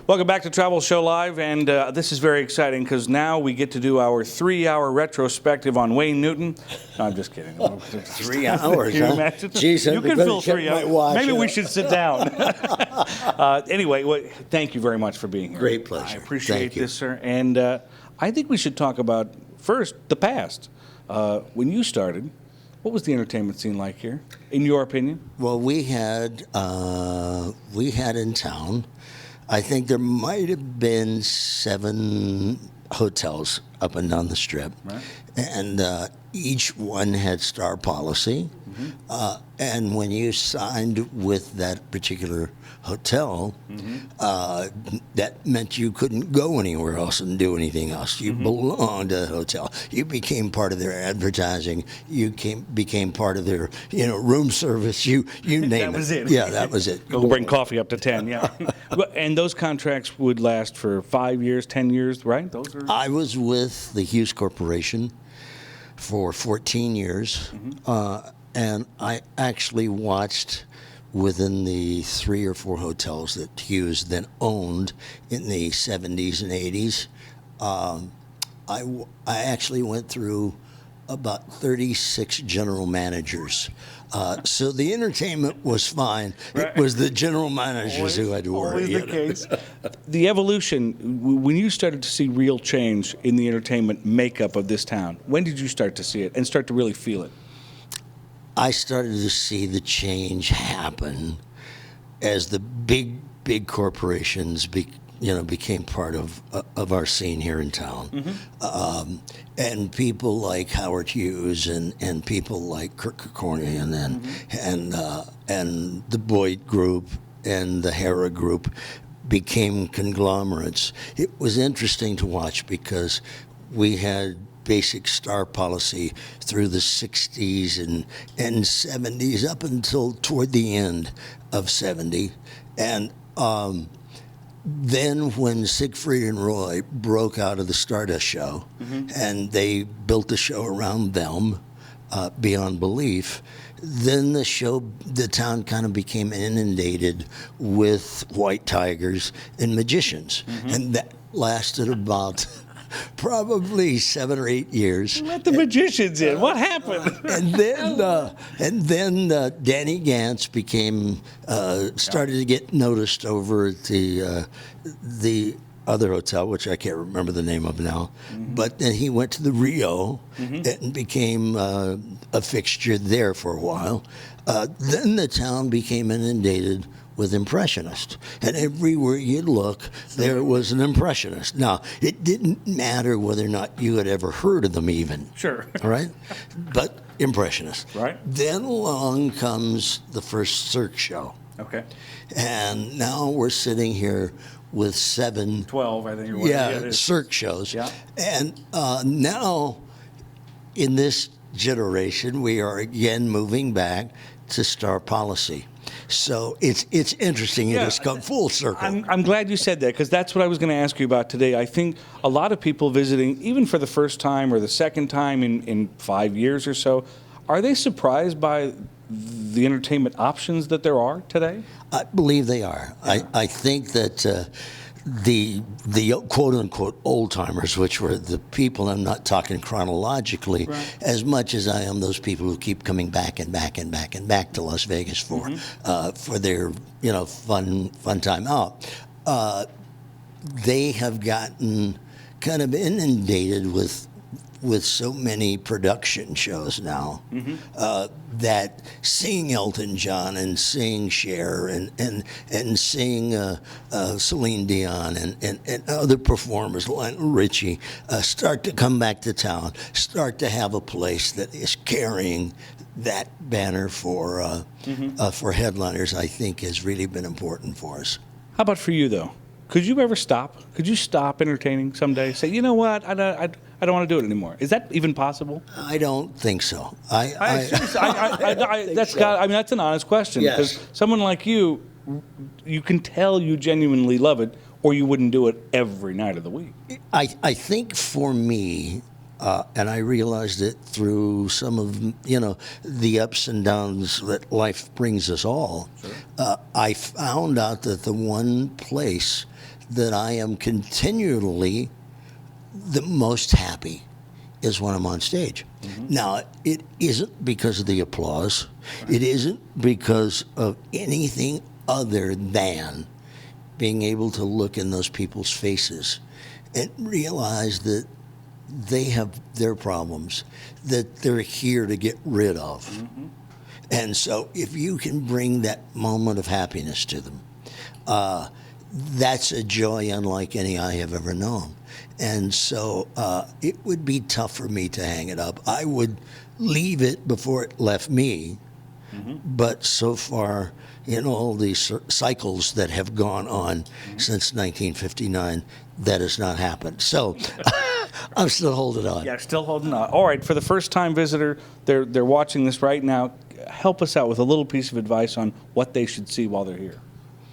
Welcome back to Travel Show Live, and this is very exciting because now we get to do our 3-hour retrospective on Wayne Newton. No, I'm just kidding. 3 hours, Can you huh? imagine? Jeez, you can fill 3 hours. Maybe we should sit down. Anyway, thank you very much for being here. Great pleasure. I appreciate this, sir. And I think we should talk about, first, the past. When you started, what was the entertainment scene like here, in your opinion? Well, we had in town, I think there might have been 7 hotels up and down the strip, right. And each one had star policy. Mm-hmm. And when you signed with that particular hotel, that meant you couldn't go anywhere else and do anything else. You belonged to the hotel. You became part of their advertising. You became part of their, room service. You name it. That was it. Yeah, that was it. Go bring coffee up to 10. Yeah. And those contracts would last for 5 years, 10 years, right? Those are. I was with the Hughes Corporation for 14 years, and I actually watched within the 3 or 4 hotels that Hughes then owned in the 70s and 80s. I actually went through about 36 general managers. So the entertainment was fine. Right. It was the general managers who had to worry. Always the case. The evolution, when you started to see real change in the entertainment makeup of this town, when did you start to see it and start to really feel it? I started to see the change happen as the big corporations became part of our scene here in town. And people like Howard Hughes and people like Kirk Kerkorian and the Boyd Group and the Hera Group became conglomerates. It was interesting to watch because we had basic star policy through the 60s and 70s up until toward the end of 70. And then when Siegfried and Roy broke out of the Stardust show and they built the show around them beyond belief, then the town kind of became inundated with white tigers and magicians. And that lasted about probably 7 or 8 years. Let the magicians in. What happened? And then Danny Gantz started to get noticed over at the other hotel, which I can't remember the name of now. But then he went to the Rio and became a fixture there for a while. Then the town became inundated with impressionists. And everywhere you look, there was an impressionist. Now, it didn't matter whether or not you had ever heard of them even. Sure. All right? But impressionists. Right. Then along comes the first Cirque show. Okay. And now we're sitting here with 12, I think. Yeah, Cirque shows. Yeah. And now, in this generation, we are again moving back to star policy. So it's interesting. It has come full circle. I'm glad you said that because that's what I was going to ask you about today. I think a lot of people visiting, even for the first time or the second time in 5 years or so, are they surprised by the entertainment options that there are today? I believe they are. Yeah. I think that the quote-unquote old-timers, which were the people, I'm not talking chronologically, as much as I am those people who keep coming back and back and back and back to Las Vegas for their fun time out. They have gotten kind of inundated with so many production shows now that seeing Elton John and seeing Cher and seeing Celine Dion and other performers, Lionel Richie, start to come back to town, start to have a place that is carrying that banner for headliners, I think has really been important for us. How about for you, though? Could you ever stop? Could you stop entertaining someday? Say, you know what, I don't want to do it anymore. Is that even possible? I don't think so. That's an honest question. Yes. Because someone like you can tell you genuinely love it, or you wouldn't do it every night of the week. I think for me, and I realized it through some of the ups and downs that life brings us all. Sure. I found out that the one place that I am continually the most happy is when I'm on stage. Now, it isn't because of the applause. It isn't because of anything other than being able to look in those people's faces and realize that they have their problems that they're here to get rid of. And so if you can bring that moment of happiness to them, that's a joy unlike any I have ever known. And so it would be tough for me to hang it up. I would leave it before it left me. But so far, in all these cycles that have gone on since 1959, that has not happened. So I'm still holding on. Yeah, still holding on. All right, for the first-time visitor, they're watching this right now. Help us out with a little piece of advice on what they should see while they're here,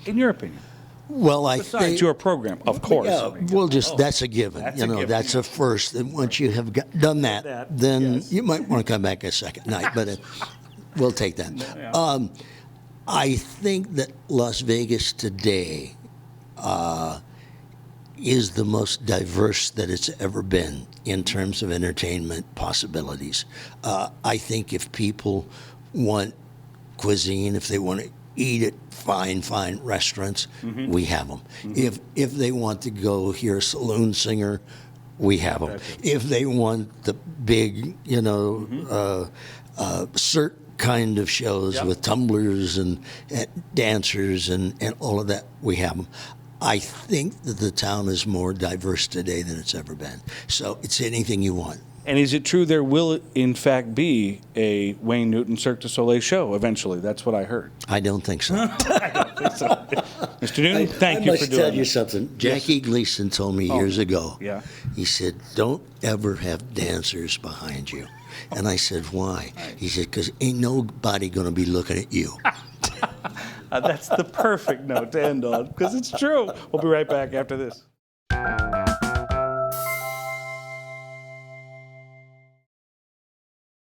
in your opinion. Well, I Besides think your program, of course. Yeah, well, just that's a given. That's you a know, given. that's a first. And once you have done that, then yes. you might want to come back a second night. But we'll take that. Yeah. I think that Las Vegas today is the most diverse that it's ever been in terms of entertainment possibilities. I think if people want cuisine, if they want to eat at fine restaurants, we have them. If they want to go hear a saloon singer, we have them. If they want the big, cert kind of shows with tumblers and dancers and all of that, we have them. I think that the town is more diverse today than it's ever been. So it's anything you want. And is it true there will, in fact, be a Wayne Newton Cirque du Soleil show eventually? That's what I heard. I don't think so. Mr. Newton, thank you for doing I must tell you this. something. Jackie Gleason told me years ago. Yeah. He said, "Don't ever have dancers behind you." And I said, "Why?" He said, "Because ain't nobody going to be looking at you." That's the perfect note to end on, because it's true. We'll be right back after this.